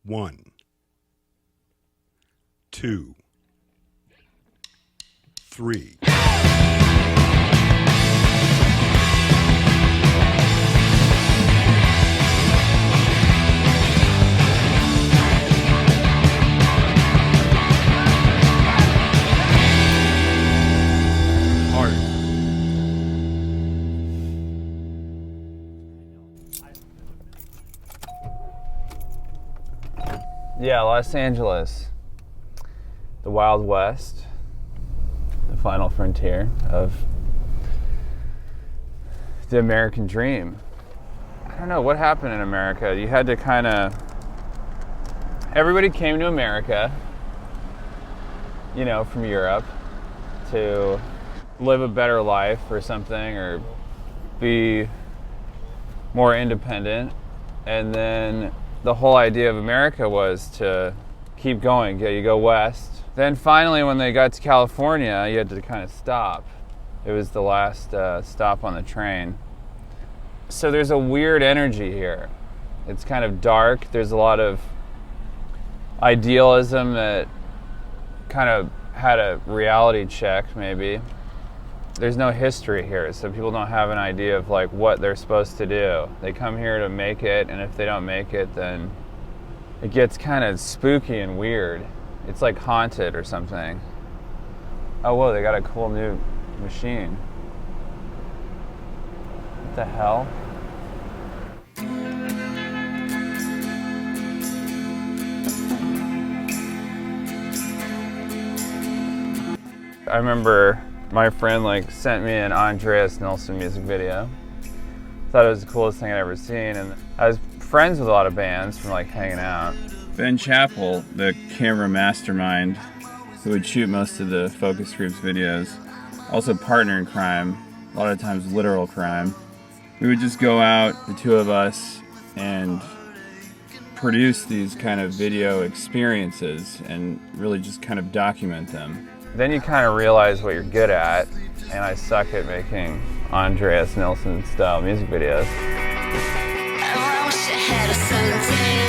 1, 2, 3. Yeah, Los Angeles, the Wild West, the final frontier of the American dream. I don't know what happened in America. You had to everybody came to America, you know, from Europe to live a better life or something, or be more independent. And then the whole idea of America was to keep going. You go west. Then finally, when they got to California, you had to kind of stop. It was the last stop on the train. So there's a weird energy here. It's kind of dark. There's a lot of idealism that kind of had a reality check, maybe. There's no history here, so people don't have an idea of like what they're supposed to do. They come here to make it, and if they don't make it, then it gets kind of spooky and weird. It's like haunted or something. Oh, whoa, they got a cool new machine. What the hell? I remember my friend sent me an Andreas Nilsson music video. Thought it was the coolest thing I'd ever seen, and I was friends with a lot of bands from hanging out. Ben Chappell, the camera mastermind who would shoot most of the focus groups videos, also partner in crime, a lot of times literal crime. We would just go out, the two of us, and produce these kind of video experiences and really just kind of document them. Then you kind of realize what you're good at, and I suck at making Andreas Nilsson style music videos. I wish I had a suntan.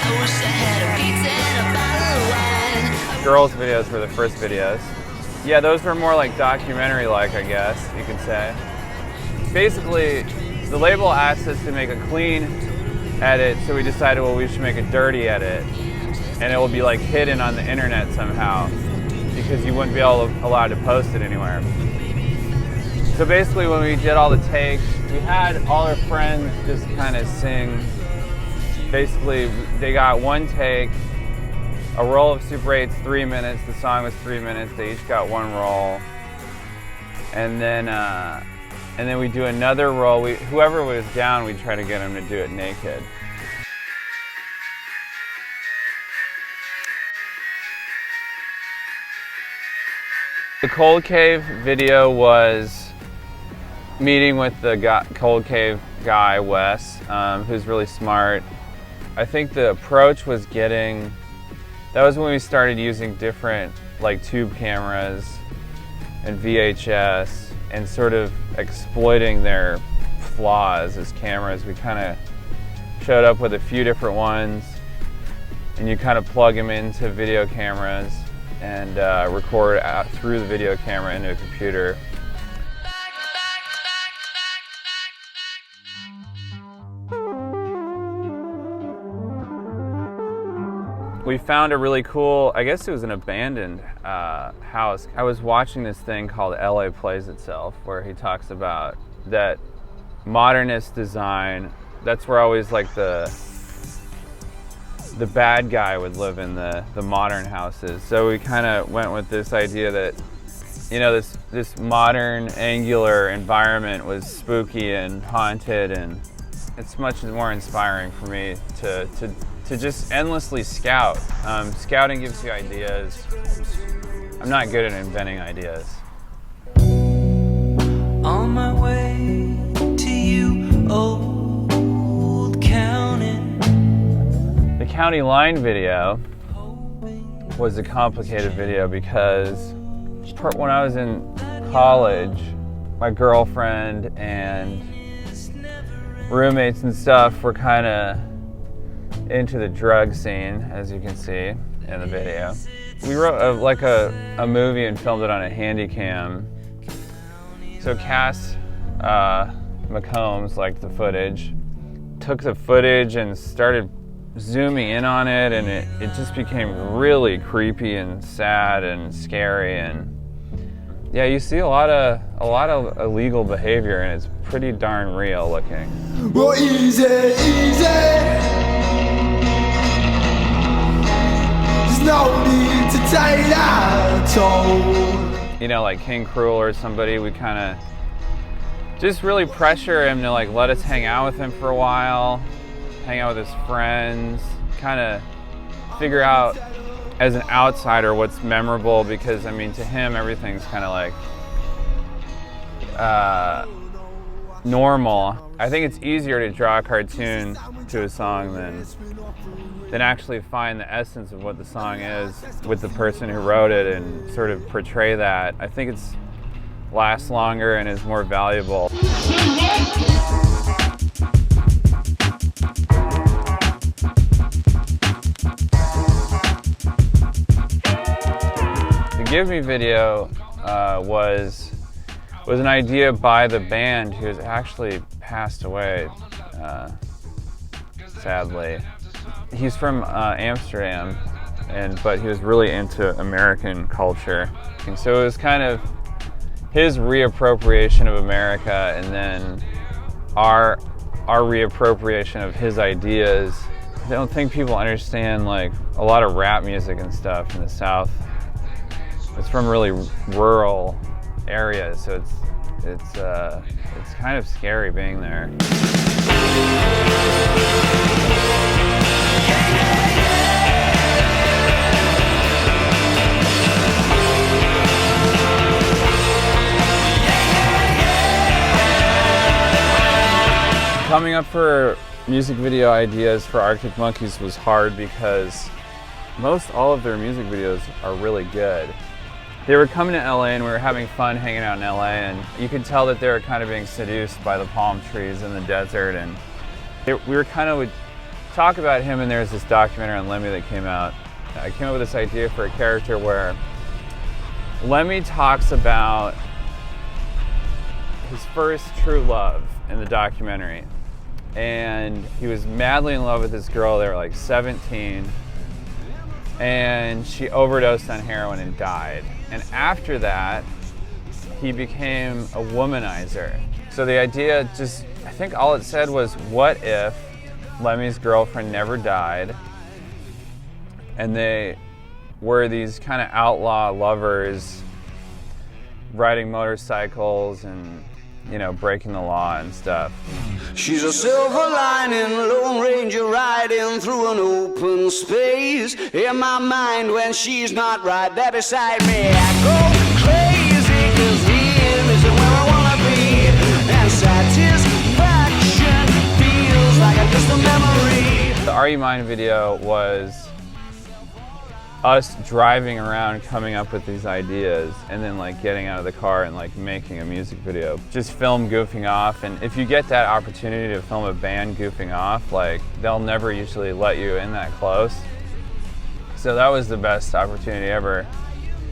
I wish I had a pizza and a bottle of wine. Girls' videos were the first videos. Yeah, those were more documentary-like, I guess you could say. Basically, the label asked us to make a clean edit, so we decided, well, we should make a dirty edit, and it will be hidden on the internet somehow, because you wouldn't be allowed to post it anywhere. So basically when we did all the takes, we had all our friends just kind of sing. Basically, they got one take, a roll of Super 8's 3 minutes, the song was 3 minutes, they each got one roll. And then we do another roll. Whoever was down, we'd try to get them to do it naked. The Cold Cave video was meeting with the Cold Cave guy, Wes, who's really smart. I think the approach was that was when we started using different tube cameras and VHS and sort of exploiting their flaws as cameras. We kind of showed up with a few different ones, and you kind of plug them into video cameras and record out through the video camera into a computer. We found a really cool, I guess it was an abandoned house. I was watching this thing called LA Plays Itself, where he talks about that modernist design. That's where always the bad guy would live in the modern houses. So we kind of went with this idea that, you know, this modern angular environment was spooky and haunted, and it's much more inspiring for me to just endlessly scout. Scouting gives you ideas. I'm not good at inventing ideas. On my way to you, old county. The county line video was a complicated video because when I was in college, my girlfriend and roommates and stuff were kind of into the drug scene, as you can see in the video. We wrote a movie and filmed it on a Handycam. So Cass McCombs liked the footage, took the footage and started zooming in on it, and it just became really creepy and sad and scary. And yeah, you see a lot of illegal behavior, and it's pretty darn real looking. Well, easy. There's no need to take that toll. You know, like King Cruel or somebody, we kind of just really pressure him to like let us hang out with him for a while, hang out with his friends, kind of figure out as an outsider what's memorable, because I mean, to him everything's kind of like normal. I think it's easier to draw a cartoon to a song than actually find the essence of what the song is with the person who wrote it and sort of portray that. I think it's lasts longer and is more valuable. The Give Me video was an idea by the band, who has actually passed away, sadly. He's from Amsterdam, but he was really into American culture. And so it was kind of his reappropriation of America, and then our reappropriation of his ideas. I don't think people understand like a lot of rap music and stuff in the South. It's from really rural areas, so it's kind of scary being there. Coming up for music video ideas for Arctic Monkeys was hard because most all of their music videos are really good. They were coming to LA and we were having fun hanging out in LA, and you could tell that they were kind of being seduced by the palm trees in the desert, and we were kind of would talk about him, and there's this documentary on Lemmy that came out. I came up with this idea for a character where Lemmy talks about his first true love in the documentary. And he was madly in love with this girl. They were like 17, and she overdosed on heroin and died. And after that, he became a womanizer. So the idea I think all it said was, what if Lemmy's girlfriend never died, and they were these kind of outlaw lovers riding motorcycles and, you know, breaking the law and stuff. She's a silver lining, Lone Ranger riding through an open space. In my mind, when she's not right there beside me, I go crazy, 'cause here isn't where I wanna be, and satisfaction feels like a distant memory. The Are You Mine video was us driving around coming up with these ideas, and then like getting out of the car and like making a music video. Just film goofing off, and if you get that opportunity to film a band goofing off, like they'll never usually let you in that close. So that was the best opportunity ever.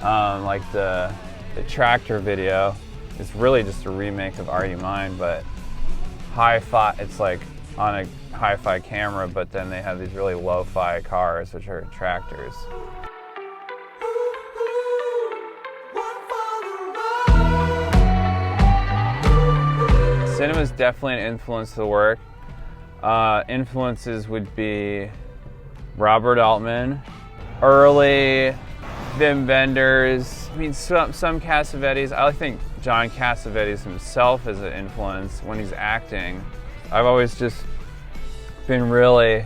Like the tractor video is really just a remake of Are You Mine, but hi-fi. It's like on a hi-fi camera, but then they have these really lo-fi cars, which are tractors. Cinema's definitely an influence to the work. Influences would be Robert Altman, early Wim Wenders. I mean, some Cassavetes. I think John Cassavetes himself is an influence when he's acting. I've always just been really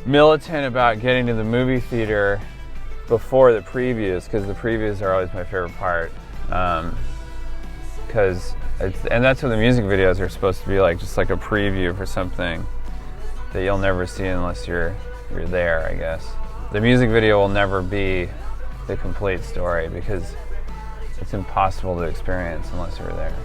militant about getting to the movie theater before the previews, because the previews are always my favorite part. And that's what the music videos are supposed to be like, just like a preview for something that you'll never see unless you're there, I guess. The music video will never be the complete story because it's impossible to experience unless you're there.